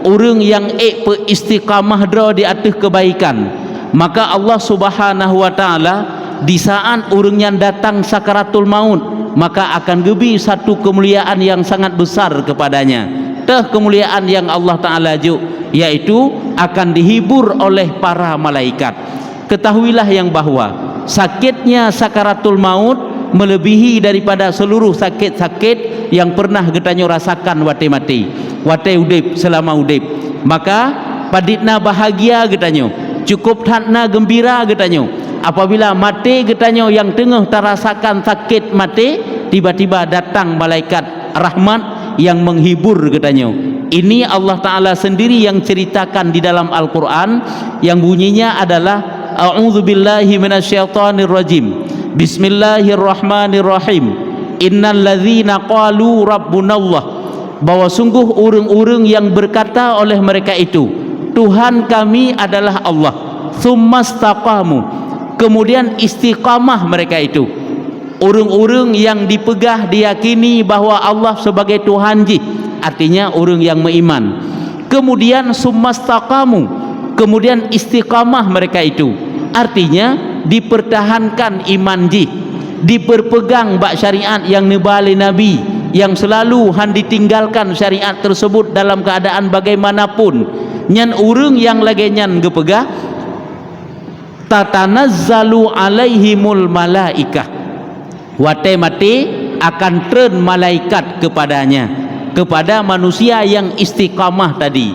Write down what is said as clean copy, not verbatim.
orang yang istiqamah dra di atas kebaikan, maka Allah Subhanahu wa taala di saat orang yang datang sakaratul maut, maka akan gebi satu kemuliaan yang sangat besar kepadanya. Tah kemuliaan yang Allah taala juk, yaitu akan dihibur oleh para malaikat. Ketahuilah yang bahwa sakitnya sakaratul maut melebihi daripada seluruh sakit-sakit yang pernah getanyo rasakan wate mati, wate udip selama udip. Maka paditna bahagia getanyo, cukup hatna gembira getanyo apabila mati getanyo yang tengah terasakan sakit mati, tiba-tiba datang malaikat rahmat yang menghibur getanyo. Ini Allah Ta'ala sendiri yang ceritakan di dalam Al-Quran, yang bunyinya adalah a'udzubillahi minasyaitonirrajim, bismillahirrahmanirrahim, innalladzina qalu rabbunallah, bahwa sungguh urang-urang yang berkata oleh mereka itu, Tuhan kami adalah Allah, tsumastaqamu, kemudian istiqamah mereka itu, urang-urang yang dipegah diyakini bahwa Allah sebagai Tuhan ji, artinya orang yang beriman, kemudian tsumastaqamu, kemudian istiqamah mereka itu, artinya dipertahankan iman ji, diperpegang bak syariat yang nibali Nabi, yang selalu ditinggalkan syariat tersebut dalam keadaan bagaimanapun. Nyan urang yang lagi nyan gepegah, tatanazzalu alaihimul malaikah, wate mati akan turun malaikat kepadanya, kepada manusia yang istiqamah tadi.